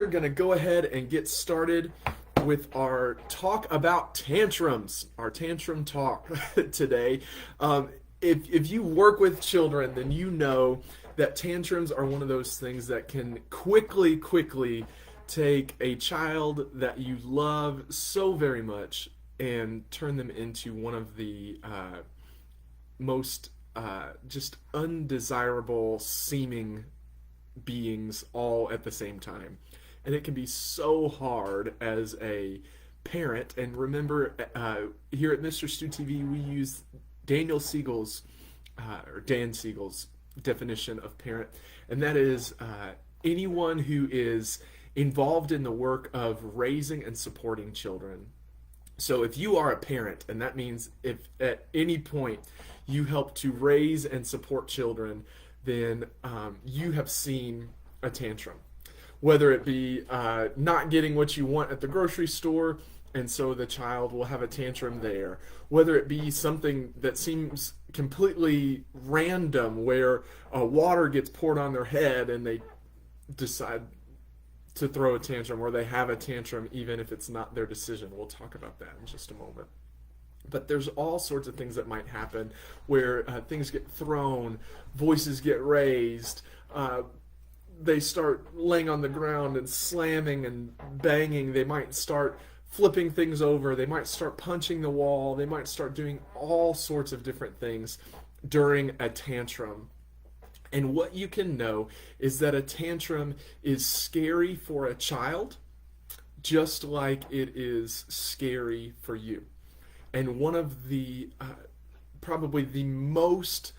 We're going to go ahead and get started with our talk about tantrums, our tantrum talk today. If you work with children, then you know that tantrums are one of those things that can quickly take a child that you love so very much and turn them into one of the most just undesirable seeming beings all at the same time. And it can be so hard as a parent. And remember, here at MisterStuTV, we use Daniel Siegel's, or Dan Siegel's definition of parent, and that is anyone who is involved in the work of raising and supporting children. So if you are a parent, and that means if at any point you help to raise and support children, then you have seen a tantrum. Whether it be not getting what you want at the grocery store, and so the child will have a tantrum there. Whether it be something that seems completely random, where water gets poured on their head and they decide to throw a tantrum, or they have a tantrum even if it's not their decision. We'll talk about that in just a moment. But there's all sorts of things that might happen where things get thrown, voices get raised, they start laying on the ground and slamming and banging. They might start flipping things over. They might start punching the wall. They might start doing all sorts of different things during a tantrum. And what you can know is that a tantrum is scary for a child, just like it is scary for you. And one of the probably the most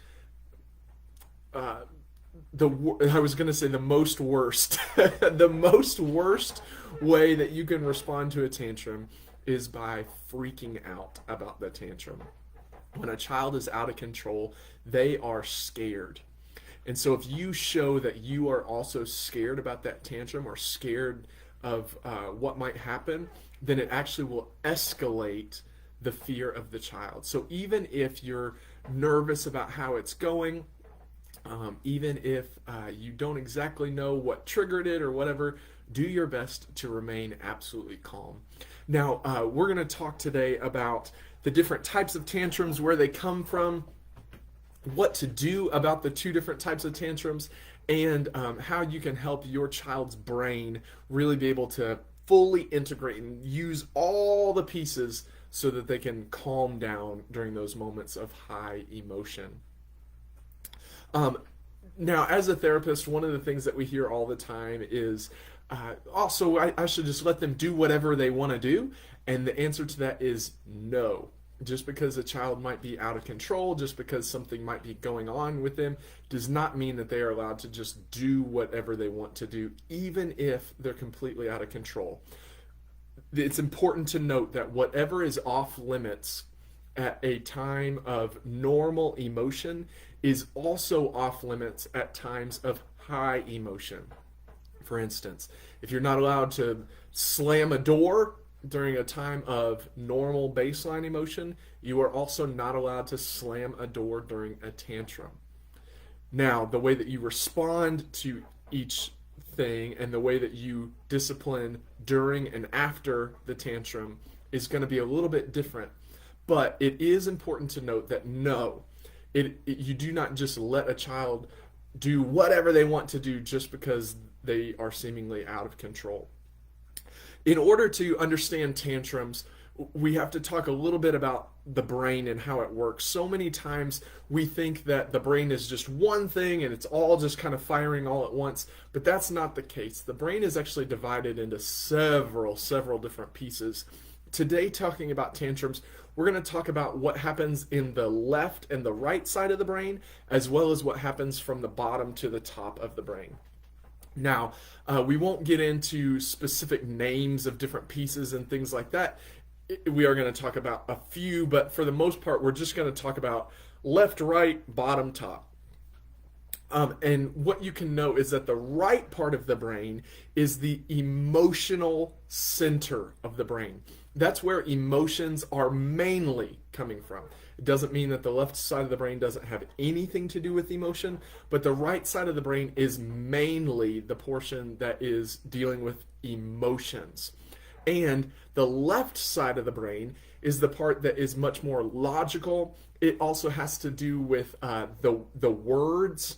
I was going to say the most worst the most worst way that you can respond to a tantrum is by freaking out about the tantrum. When a child is out of control, they are scared. And so if you show that you are also scared about that tantrum, or scared of what might happen, then it actually will escalate the fear of the child. So even if you're nervous about how it's going, even if you don't exactly know what triggered it or whatever, do your best to remain absolutely calm. Now, we're going to talk today about the different types of tantrums, where they come from, what to do about the two different types of tantrums, and how you can help your child's brain really be able to fully integrate and use all the pieces so that they can calm down during those moments of high emotion. Now, as a therapist, one of the things that we hear all the time is, also, I should just let them do whatever they want to do. And the answer to that is no. Just because a child might be out of control, just because something might be going on with them, does not mean that they are allowed to just do whatever they want to do, even if they're completely out of control. It's important to note that whatever is off limits at a time of normal emotion is also off limits at times of high emotion. For instance, if you're not allowed to slam a door during a time of normal baseline emotion, you are also not allowed to slam a door during a tantrum. Now, the way that you respond to each thing and the way that you discipline during and after the tantrum is going to be a little bit different. But it is important to note that no, you do not just let a child do whatever they want to do just because they are seemingly out of control. In order to understand tantrums, we have to talk a little bit about the brain and how it works. So many times we think that the brain is just one thing and it's all just kind of firing all at once, but that's not the case. The brain is actually divided into several different pieces. Today, talking about tantrums, we're going to talk about what happens in the left and the right side of the brain, as well as what happens from the bottom to the top of the brain. Now, we won't get into specific names of different pieces and things like that. We are going to talk about a few, but for the most part, we're just going to talk about left, right, bottom, top. And what you can know is that the right part of the brain is the emotional center of the brain. That's where emotions are mainly coming from. It doesn't mean that the left side of the brain doesn't have anything to do with emotion, but the right side of the brain is mainly the portion that is dealing with emotions. And the left side of the brain is the part that is much more logical. It also has to do with the words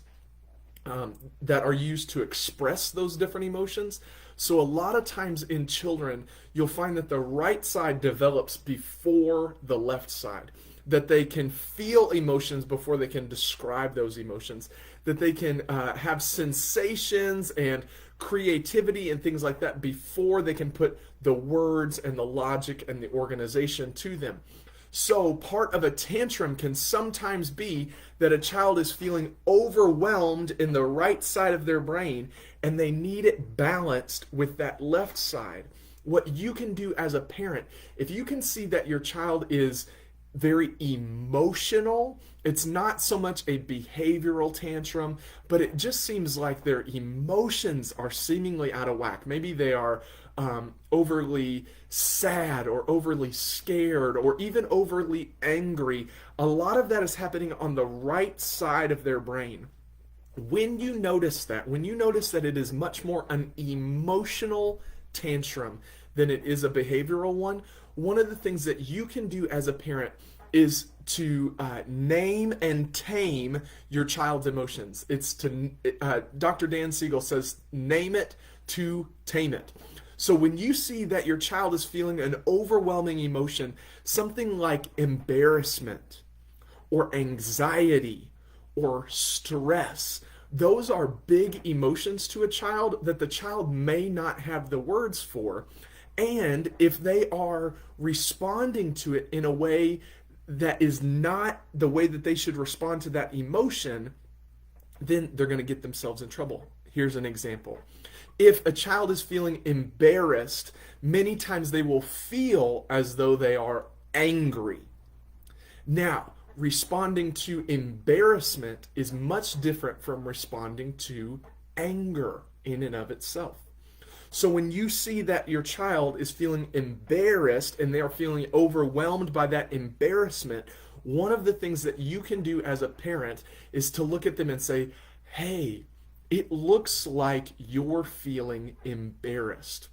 that are used to express those different emotions. So a lot of times in children, you'll find that the right side develops before the left side, that they can feel emotions before they can describe those emotions, that they can have sensations and creativity and things like that before they can put the words and the logic and the organization to them. So part of a tantrum can sometimes be that a child is feeling overwhelmed in the right side of their brain and they need it balanced with that left side. What you can do as a parent, if you can see that your child is very emotional, it's not so much a behavioral tantrum, but it just seems like their emotions are seemingly out of whack. Maybe they are overly sad or overly scared or even overly angry. A lot of that is happening on the right side of their brain. When you notice that it is much more an emotional tantrum than it is a behavioral one of the things that you can do as a parent is to name and tame your child's emotions. It's to Dr. Dan Siegel says, name it to tame it. So when you see that your child is feeling an overwhelming emotion, something like embarrassment or anxiety or stress, those are big emotions to a child that the child may not have the words for. And if they are responding to it in a way that is not the way that they should respond to that emotion, then they're going to get themselves in trouble. Here's an example. If a child is feeling embarrassed, many times they will feel as though they are angry. Now, responding to embarrassment is much different from responding to anger in and of itself. So when you see that your child is feeling embarrassed and they are feeling overwhelmed by that embarrassment, one of the things that you can do as a parent is to look at them and say, hey, it looks like you're feeling embarrassed.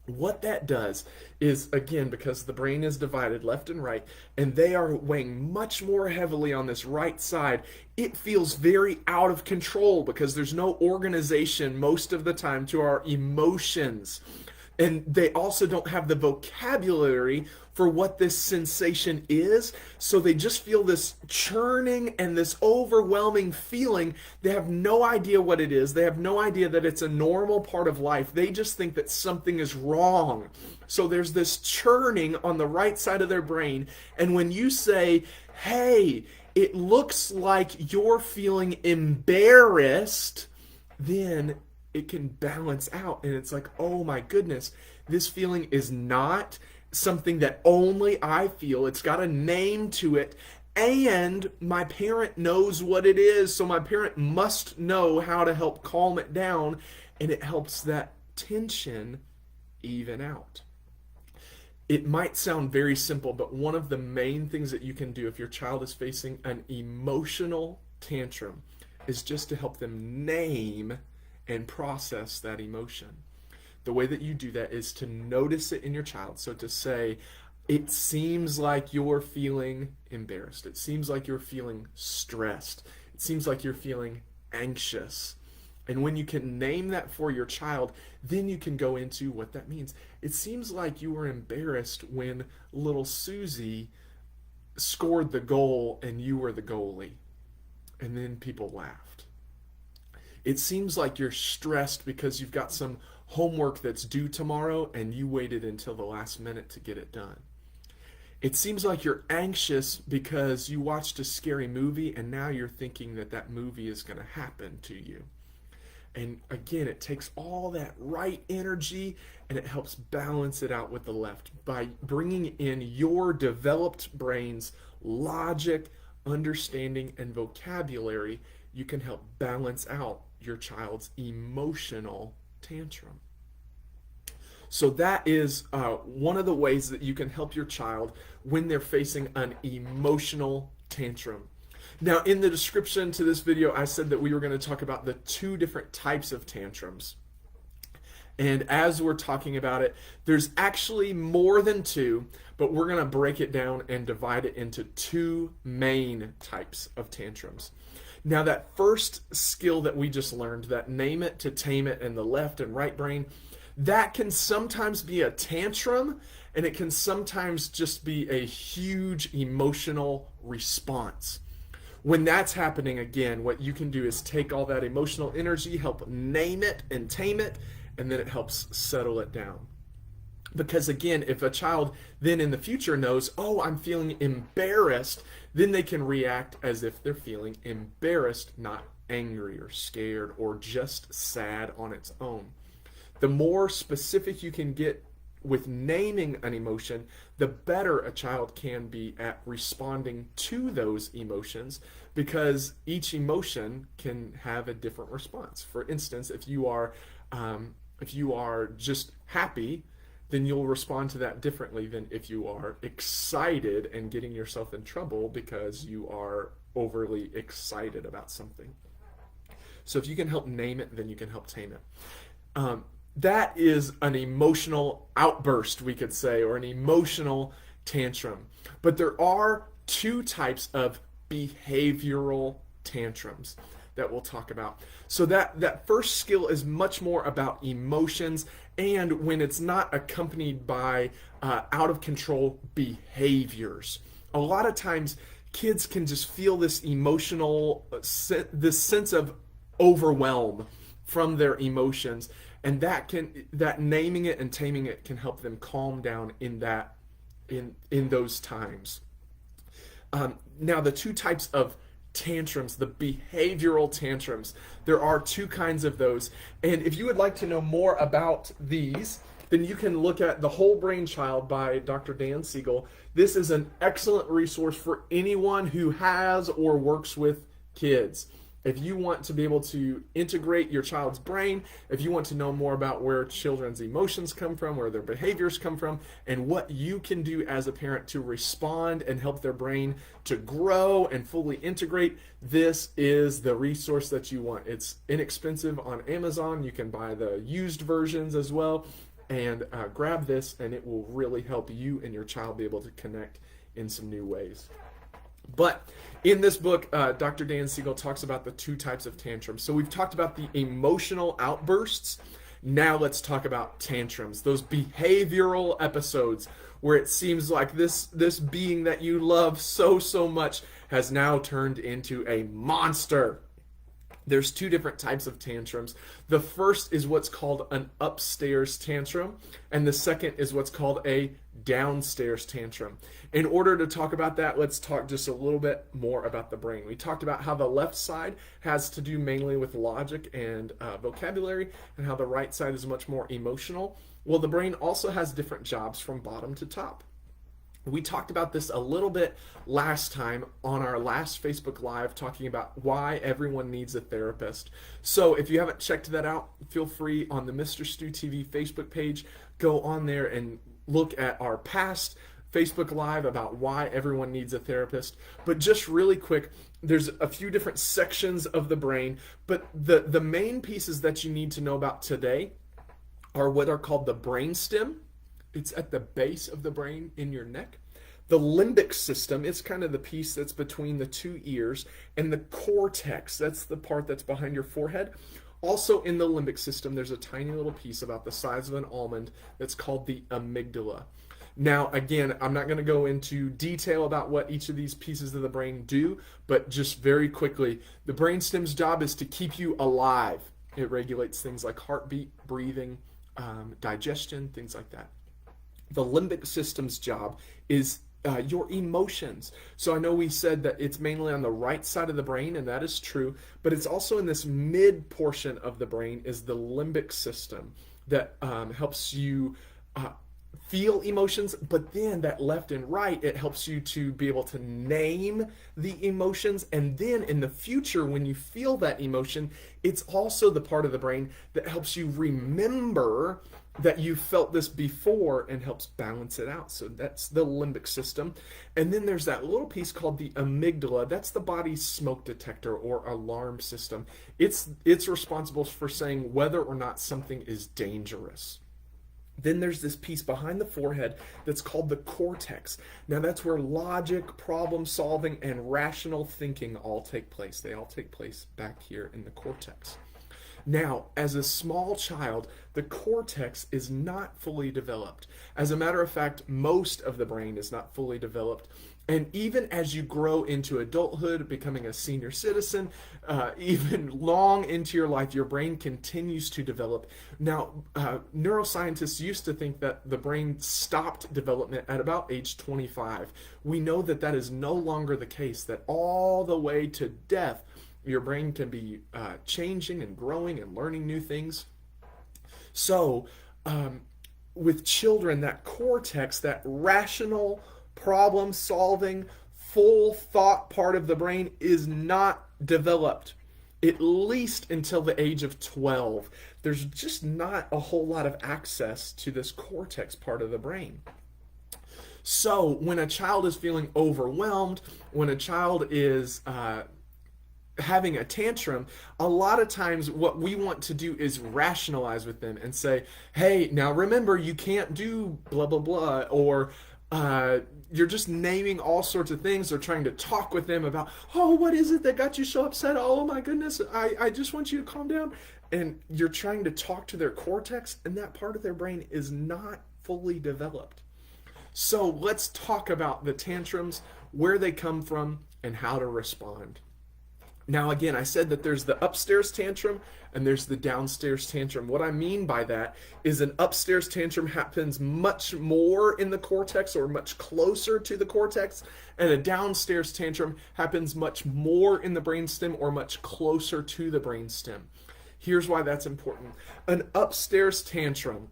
What that does is, again, because the brain is divided left and right, and they are weighing much more heavily on this right side, it feels very out of control because there's no organization most of the time to our emotions. And they also don't have the vocabulary for what this sensation is. So they just feel this churning and this overwhelming feeling. They have no idea what it is. They have no idea that it's a normal part of life. They just think that something is wrong. So there's this churning on the right side of their brain. And when you say, hey, it looks like you're feeling embarrassed, then it can balance out. And it's like, oh my goodness, this feeling is not something that only I feel. It's got a name to it. And my parent knows what it is. So my parent must know how to help calm it down. And it helps that tension even out. It might sound very simple, but one of the main things that you can do if your child is facing an emotional tantrum is just to help them name and process that emotion. The way that you do that is to notice it in your child. So to say, it seems like you're feeling embarrassed. It seems like you're feeling stressed. It seems like you're feeling anxious. And when you can name that for your child, then you can go into what that means. It seems like you were embarrassed when little Susie scored the goal and you were the goalie. And then people laughed. It seems like you're stressed because you've got some homework that's due tomorrow and you waited until the last minute to get it done. It seems like you're anxious because you watched a scary movie and now you're thinking that that movie is going to happen to you. And again, it takes all that right energy and it helps balance it out with the left. By bringing in your developed brain's logic, understanding, and vocabulary, you can help balance out your child's emotional tantrum. So that is one of the ways that you can help your child when they're facing an emotional tantrum. Now, in the description to this video, I said that we were going to talk about the two different types of tantrums. And as we're talking about it, there's actually more than two, but we're going to break it down and divide it into two main types of tantrums. Now, that first skill that we just learned, that name it to tame it in the left and right brain, that can sometimes be a tantrum, and it can sometimes just be a huge emotional response. When that's happening, again, what you can do is take all that emotional energy, help name it and tame it, and then it helps settle it down. Because again, if a child then in the future knows, oh, I'm feeling embarrassed, then they can react as if they're feeling embarrassed, not angry or scared or just sad on its own. The more specific you can get with naming an emotion, the better a child can be at responding to those emotions, because each emotion can have a different response. For instance, if you are just happy, then you'll respond to that differently than if you are excited and getting yourself in trouble because you are overly excited about something. So if you can help name it, then you can help tame it. That is an emotional outburst, we could say, or an emotional tantrum. But there are two types of behavioral tantrums that we'll talk about. So that first skill is much more about emotions, and when it's not accompanied by out of control behaviors. A lot of times kids can just feel this emotional, this sense of overwhelm from their emotions, and that naming it and taming it can help them calm down in those times. Now, the two types of tantrums, the behavioral tantrums, there are two kinds of those. And if you would like to know more about these, then you can look at The Whole Brain Child by Dr. Dan Siegel. This is an excellent resource for anyone who has or works with kids. If you want to be able to integrate your child's brain, if you want to know more about where children's emotions come from, where their behaviors come from, and what you can do as a parent to respond and help their brain to grow and fully integrate, this is the resource that you want. It's inexpensive on Amazon. You can buy the used versions as well, and grab this, and it will really help you and your child be able to connect in some new ways. But in this book, Dr. Dan Siegel talks about the two types of tantrums. So we've talked about the emotional outbursts. Now let's talk about tantrums, those behavioral episodes where it seems like this being that you love so much has now turned into a monster. There's two different types of tantrums. The first is what's called an upstairs tantrum, and the second is what's called a downstairs tantrum. In order to talk about that, let's talk just a little bit more about the brain. We talked about how the left side has to do mainly with logic and vocabulary, and how the right side is much more emotional. Well, the brain also has different jobs from bottom to top. We talked about this a little bit last time on our last Facebook Live, talking about why everyone needs a therapist. So if you haven't checked that out, feel free on the MisterStuTV Facebook page, go on there and look at our past Facebook Live about why everyone needs a therapist. But just really quick, there's a few different sections of the brain, but the main pieces that you need to know about today are what are called the brainstem. It's at the base of the brain in your neck. The limbic system is kind of the piece that's between the two ears, and the cortex, that's the part that's behind your forehead. Also in the limbic system, there's a tiny little piece about the size of an almond that's called the amygdala. Now, again, I'm not going to go into detail about what each of these pieces of the brain do, but just very quickly, the brainstem's job is to keep you alive. It regulates things like heartbeat, breathing, digestion, things like that. The limbic system's job is your emotions. So I know we said that it's mainly on the right side of the brain, and that is true, but it's also in this mid portion of the brain is the limbic system that helps you feel emotions, but then that left and right, it helps you to be able to name the emotions, and then in the future when you feel that emotion, it's also the part of the brain that helps you remember that you felt this before and helps balance it out. So that's the limbic system. And then there's that little piece called the amygdala. That's the body's smoke detector or alarm system. It's responsible for saying whether or not something is dangerous. Then there's this piece behind the forehead that's called the cortex. Now that's where logic, problem solving, and rational thinking all take place. They all take place back here in the cortex. Now, as a small child, the cortex is not fully developed. As a matter of fact, most of the brain is not fully developed. And even as you grow into adulthood, becoming a senior citizen, even long into your life, your brain continues to develop. Now, neuroscientists used to think that the brain stopped development at about age 25. We know that that is no longer the case, that all the way to death, your brain can be changing and growing and learning new things. So, with children, that cortex, that rational, problem solving, full thought part of the brain is not developed, at least until the age of 12. There's just not a whole lot of access to this cortex part of the brain. So, when a child is feeling overwhelmed, when a child is having a tantrum, a lot of times what we want to do is rationalize with them and say, hey, now remember, you can't do blah, blah, blah, or you're just naming all sorts of things or trying to talk with them about, oh, what is it that got you so upset? Oh my goodness, I just want you to calm down. And you're trying to talk to their cortex, and that part of their brain is not fully developed. So let's talk about the tantrums, where they come from, and how to respond. Now, again, I said that there's the upstairs tantrum and there's the downstairs tantrum. What I mean by that is an upstairs tantrum happens much more in the cortex or much closer to the cortex, and a downstairs tantrum happens much more in the brainstem or much closer to the brainstem. Here's why that's important. An upstairs tantrum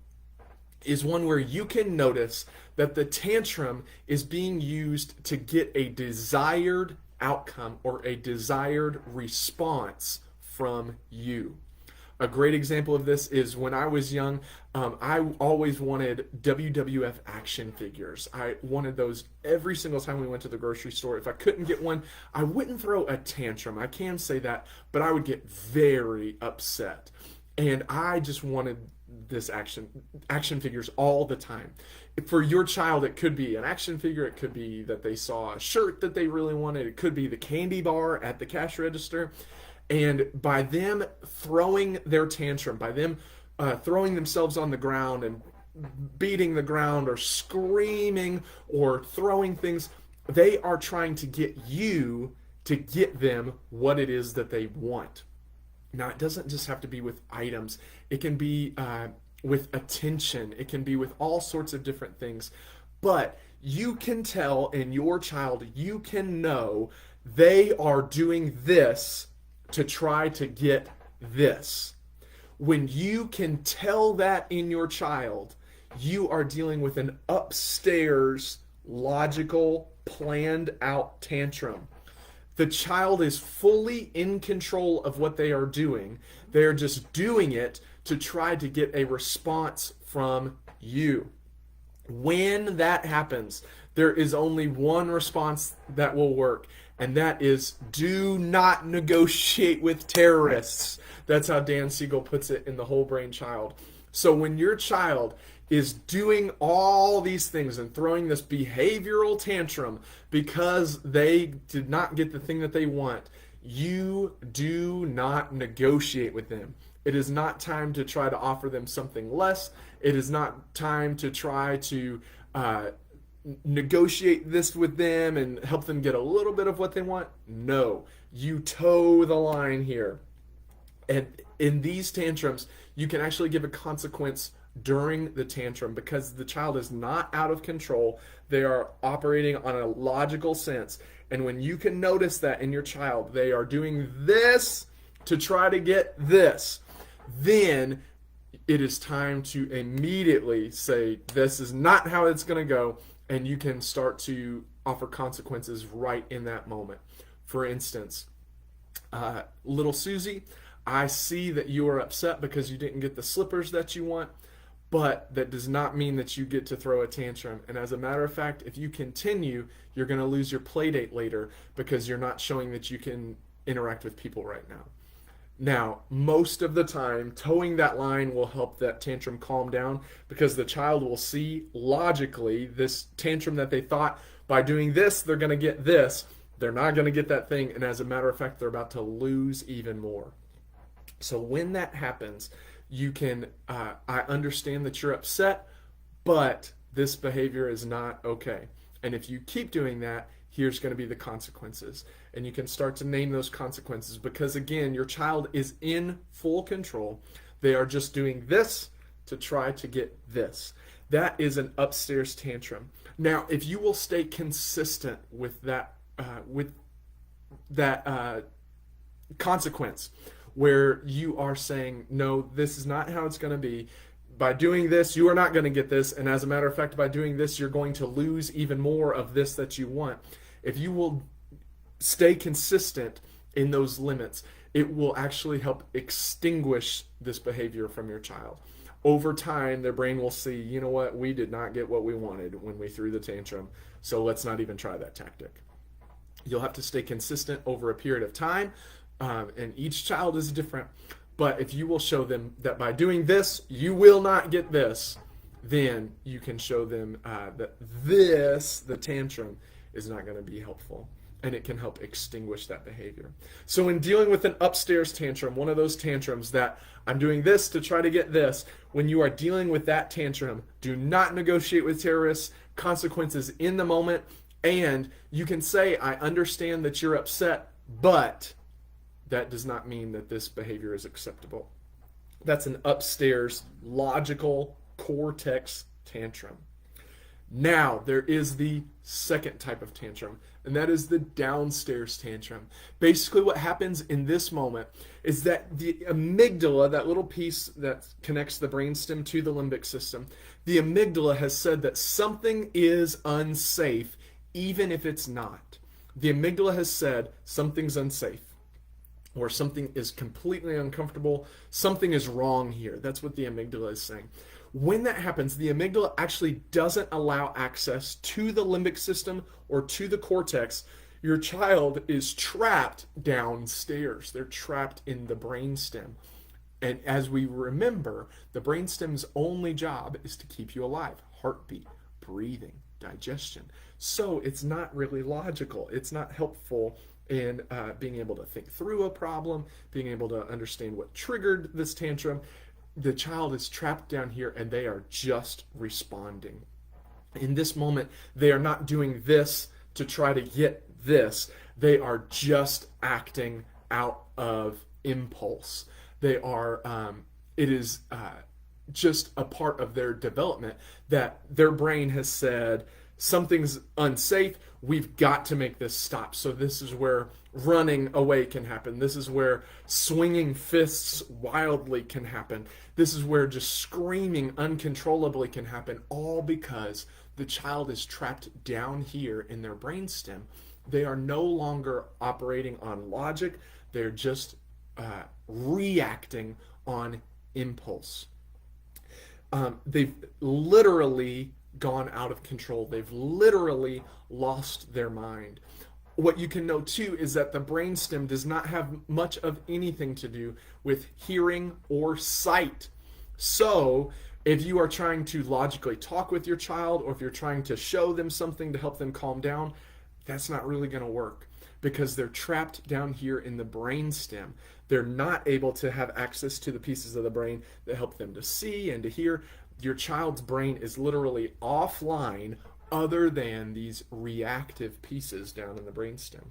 is one where you can notice that the tantrum is being used to get a desired outcome or a desired response from you. A great example of this is when I was young, I always wanted WWF action figures. I wanted those every single time we went to the grocery store. If I couldn't get one, I wouldn't throw a tantrum, I can say that, but I would get very upset. And I just wanted this action figures all the time. For your child, it could be an action figure. It could be that they saw a shirt that they really wanted. It could be the candy bar at the cash register. And by them throwing their tantrum, by them throwing themselves on the ground and beating the ground or screaming or throwing things, they are trying to get you to get them what it is that they want. Now, it doesn't just have to be with items. It can be with attention. It can be with all sorts of different things. But you can tell in your child, you can know they are doing this to try to get this. When you can tell that in your child, you are dealing with an upstairs, logical, planned out tantrum. The child is fully in control of what they are doing. They're just doing it to try to get a response from you. When that happens, there is only one response that will work, and that is do not negotiate with terrorists. That's how Dan Siegel puts it in The Whole Brain Child. So when your child is doing all these things and throwing this behavioral tantrum because they did not get the thing that they want, you do not negotiate with them. It is not time to try to offer them something less. It is not time to try to negotiate this with them and help them get a little bit of what they want. No, you toe the line here. And in these tantrums, you can actually give a consequence during the tantrum because the child is not out of control. They are operating on a logical sense. And when you can notice that in your child, they are doing this to try to get this, then it is time to immediately say, this is not how it's going to go. And you can start to offer consequences right in that moment. For instance, little Susie, I see that you are upset because you didn't get the slippers that you want, but that does not mean that you get to throw a tantrum. And as a matter of fact, if you continue, you're going to lose your play date later because you're not showing that you can interact with people right now. Now, most of the time, towing that line will help that tantrum calm down because the child will see logically this tantrum that they thought by doing this, they're going to get this. They're not going to get that thing. And as a matter of fact, they're about to lose even more. So when that happens, you can, I understand that you're upset, but this behavior is not okay. And if you keep doing that, here's going to be the consequences. And you can start to name those consequences because, again, your child is in full control. They are just doing this to try to get this. That is an upstairs tantrum. Now, if you will stay consistent with that consequence, where you are saying, no, this is not how it's going to be. By doing this, you are not going to get this. And as a matter of fact, by doing this, you're going to lose even more of this that you want. If you will stay consistent in those limits, it will actually help extinguish this behavior from your child. Over time, their brain will see, you know what, we did not get what we wanted when we threw the tantrum, so let's not even try that tactic. You'll have to stay consistent over a period of time, and each child is different. But if you will show them that by doing this, you will not get this, then you can show them that the tantrum, is not going to be helpful. And it can help extinguish that behavior. So in dealing with an upstairs tantrum, one of those tantrums that I'm doing this to try to get this, when you are dealing with that tantrum, do not negotiate with terrorists, consequences in the moment, and you can say, I understand that you're upset, but that does not mean that this behavior is acceptable. That's an upstairs logical cortex tantrum. Now, there is the second type of tantrum, and that is the downstairs tantrum. Basically, what happens in this moment is that the amygdala, that little piece that connects the brainstem to the limbic system, the amygdala has said that something is unsafe, even if it's not. The amygdala has said something's unsafe, or something is completely uncomfortable, something is wrong here. That's what the amygdala is saying. When that happens, the amygdala actually doesn't allow access to the limbic system or to the cortex. Your child is trapped downstairs. They're trapped in the brainstem. And as we remember, the brainstem's only job is to keep you alive. Heartbeat, breathing, digestion. So it's not really logical. It's not helpful in being able to think through a problem, being able to understand what triggered this tantrum. The child is trapped down here and they are just responding. In this moment, they are not doing this to try to get this. They are just acting out of impulse. They are, it is just a part of their development that their brain has said, something's unsafe, we've got to make this stop. So this is where running away can happen. This is where swinging fists wildly can happen. This is where just screaming uncontrollably can happen, all because the child is trapped down here in their brainstem. They are no longer operating on logic. They're just reacting on impulse. They've literally gone out of control. They've literally lost their mind. What you can know too is that the brainstem does not have much of anything to do with hearing or sight. So if you are trying to logically talk with your child, or if you're trying to show them something to help them calm down, that's not really going to work because they're trapped down here in the brainstem. They're not able to have access to the pieces of the brain that help them to see and to hear. Your child's brain is literally offline other than these reactive pieces down in the brainstem.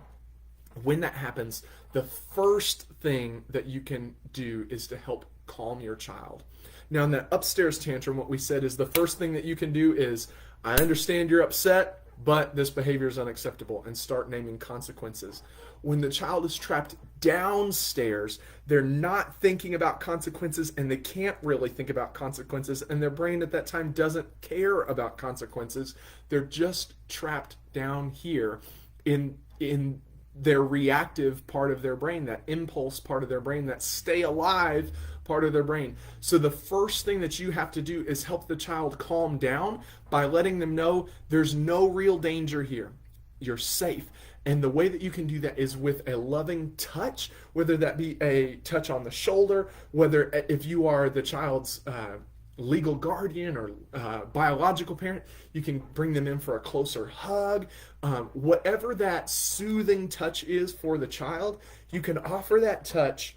When that happens, the first thing that you can do is to help calm your child. Now, in that upstairs tantrum, what we said is the first thing that you can do is, I understand you're upset, but this behavior is unacceptable, and start naming consequences. When the child is trapped downstairs, they're not thinking about consequences, and they can't really think about consequences, and their brain at that time doesn't care about consequences. They're just trapped down here in their reactive part of their brain, that impulse part of their brain, that stay alive part of their brain. So the first thing that you have to do is help the child calm down by letting them know there's no real danger here. You're safe. And the way that you can do that is with a loving touch, whether that be a touch on the shoulder, whether if you are the child's legal guardian or biological parent, you can bring them in for a closer hug. Whatever that soothing touch is for the child, you can offer that touch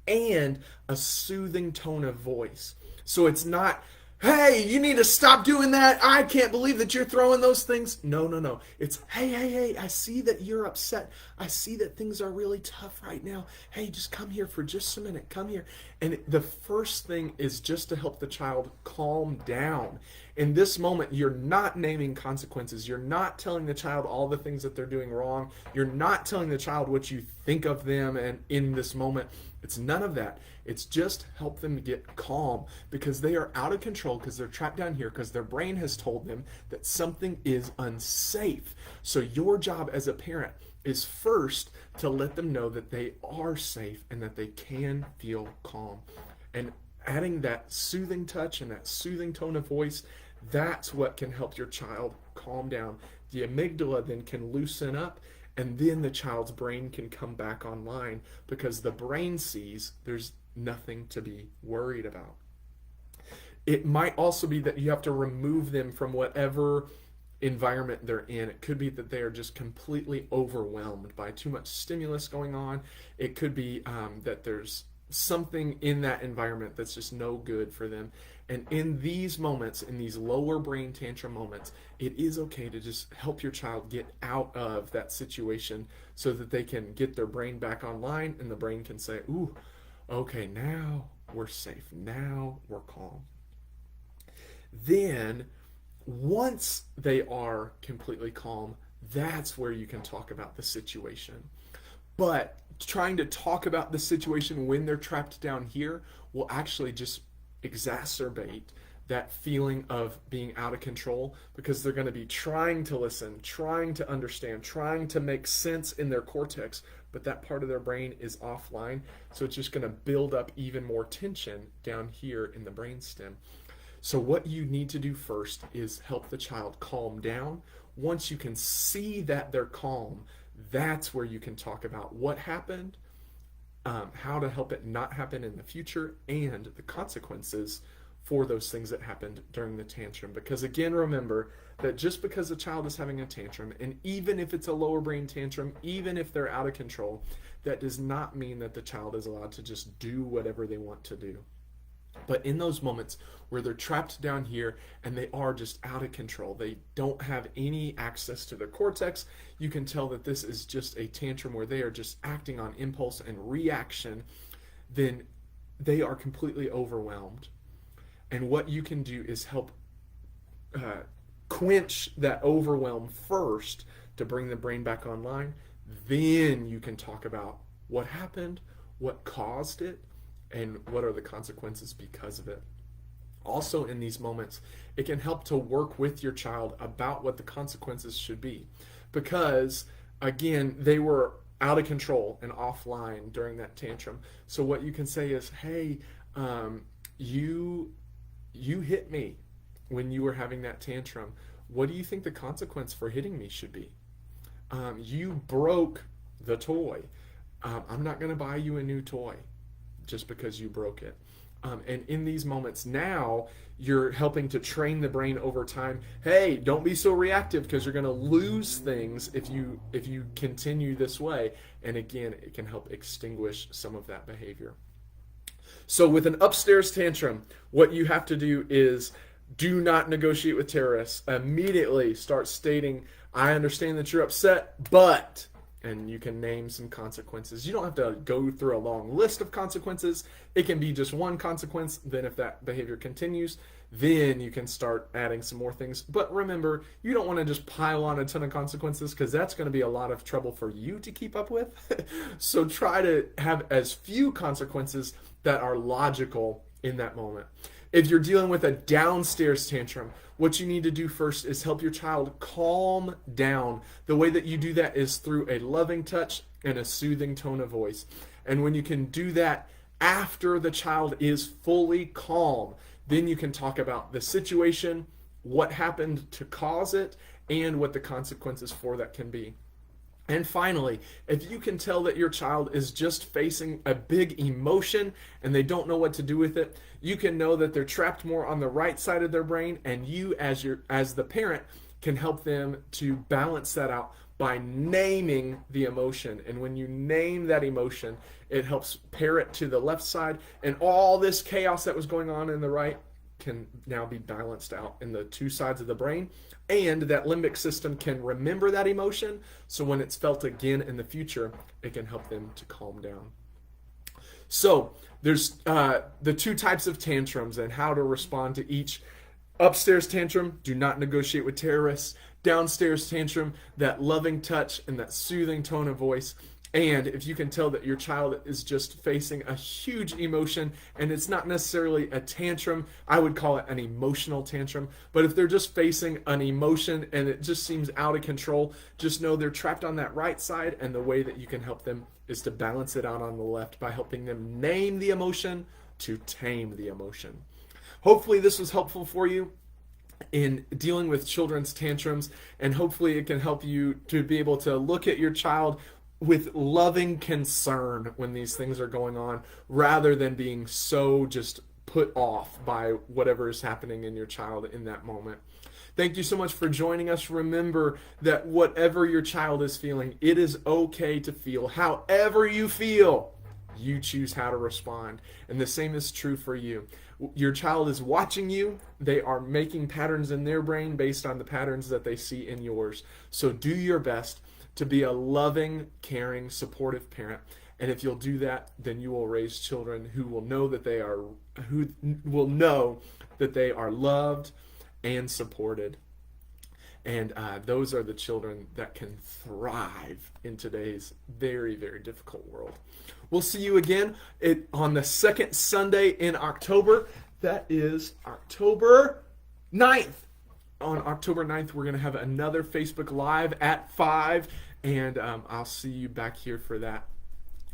and a soothing tone of voice. So it's not, hey, you need to stop doing that. I can't believe that you're throwing those things. No, no, no. It's, hey, I see that you're upset. I see that things are really tough right now. Hey, just come here for just a minute. Come here. And the first thing is just to help the child calm down. In this moment, you're not naming consequences. You're not telling the child all the things that they're doing wrong. You're not telling the child what you think of them and in this moment. It's none of that. It's just help them get calm because they are out of control, because they're trapped down here, because their brain has told them that something is unsafe. So your job as a parent is first to let them know that they are safe and that they can feel calm. And adding that soothing touch and that soothing tone of voice, that's what can help your child calm down. The amygdala then can loosen up, and then the child's brain can come back online because the brain sees there's nothing to be worried about. It might also be that you have to remove them from whatever environment they're in. It could be that they are just completely overwhelmed by too much stimulus going on. It could be that there's something in that environment that's just no good for them. And in these moments, in these lower brain tantrum moments, it is okay to just help your child get out of that situation so that they can get their brain back online and the brain can say, ooh, okay, now we're safe. Now we're calm. Then, once they are completely calm, that's where you can talk about the situation. But trying to talk about the situation when they're trapped down here will actually just exacerbate that feeling of being out of control, because they're going to be trying to listen, trying to understand, trying to make sense in their cortex, but that part of their brain is offline, so it's just going to build up even more tension down here in the brainstem. So what you need to do first is help the child calm down. Once you can see that they're calm, that's where you can talk about what happened, how to help it not happen in the future, and the consequences for those things that happened during the tantrum. Because again, remember that just because a child is having a tantrum, and even if it's a lower brain tantrum, even if they're out of control, that does not mean that the child is allowed to just do whatever they want to do. But in those moments where they're trapped down here and they are just out of control, they don't have any access to their cortex, you can tell that this is just a tantrum where they are just acting on impulse and reaction, then they are completely overwhelmed. And what you can do is help quench that overwhelm first to bring the brain back online. Then you can talk about what happened, what caused it, and what are the consequences because of it. Also in these moments, it can help to work with your child about what the consequences should be. Because, again, they were out of control and offline during that tantrum. So what you can say is, hey, you hit me when you were having that tantrum. What do you think the consequence for hitting me should be? You broke the toy. I'm not going to buy you a new toy just because you broke it. And in these moments now, you're helping to train the brain over time. Hey, don't be so reactive because you're going to lose things if you continue this way. And again, it can help extinguish some of that behavior. So with an upstairs tantrum, what you have to do is do not negotiate with terrorists. Immediately start stating, I understand that you're upset, but... and you can name some consequences. You don't have to go through a long list of consequences. It can be just one consequence. Then if that behavior continues, then you can start adding some more things. But remember, you don't want to just pile on a ton of consequences because that's going to be a lot of trouble for you to keep up with. So try to have as few consequences that are logical in that moment. If you're dealing with a downstairs tantrum, what you need to do first is help your child calm down. The way that you do that is through a loving touch and a soothing tone of voice. And when you can do that, After the child is fully calm, then you can talk about the situation, what happened to cause it, and what the consequences for that can be. And finally, if you can tell that your child is just facing a big emotion and they don't know what to do with it, you can know that they're trapped more on the right side of their brain, and you as the parent can help them to balance that out by naming the emotion. And when you name that emotion, it helps pair it to the left side, and all this chaos that was going on in the right can now be balanced out in the two sides of the brain, and that limbic system can remember that emotion, so when it's felt again in the future, it can help them to calm down. So there's the two types of tantrums and how to respond to each. Upstairs tantrum, do not negotiate with terrorists. Downstairs tantrum, that loving touch and that soothing tone of voice. And if you can tell that your child is just facing a huge emotion and it's not necessarily a tantrum, I would call it an emotional tantrum. But if they're just facing an emotion and it just seems out of control, just know they're trapped on that right side, and the way that you can help them is to balance it out on the left by helping them name the emotion to tame the emotion. Hopefully this was helpful for you in dealing with children's tantrums, and hopefully it can help you to be able to look at your child with loving concern when these things are going on, rather than being so just put off by whatever is happening in your child in that moment. Thank you so much for joining us. Remember that whatever your child is feeling, it is okay to feel. However you feel, you choose how to respond. And the same is true for you. Your child is watching you. They are making patterns in their brain based on the patterns that they see in yours. So do your best to be a loving, caring, supportive parent. And if you'll do that, then you will raise children who will know that they are loved and supported. And those are the children that can thrive in today's very, very difficult world. We'll see you again on the second Sunday in October. That is October 9th. On October 9th, we're going to have another Facebook Live at 5, and I'll see you back here for that.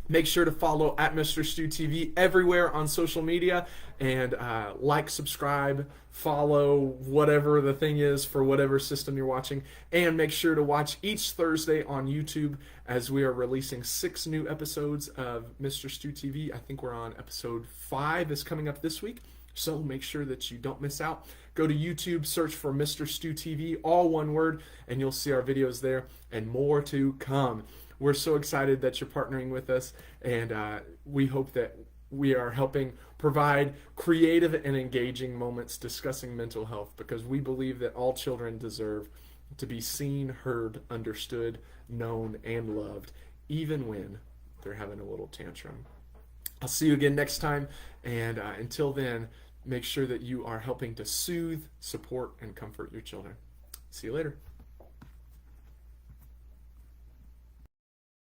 Make sure to follow at MisterStuTV everywhere on social media, and like, subscribe, follow, whatever the thing is for whatever system you're watching. And make sure to watch each Thursday on YouTube, as we are releasing 6 new episodes of MisterStuTV. I think we're on episode 5 is coming up this week. So make sure that you don't miss out. Go to YouTube, search for MisterStuTV, all one word, and you'll see our videos there, and more to come. We're so excited that you're partnering with us, and we hope that we are helping provide creative and engaging moments discussing mental health, because we believe that all children deserve to be seen, heard, understood, known, and loved, even when they're having a little tantrum. I'll see you again next time, and until then, make sure that you are helping to soothe, support, and comfort your children. See you later.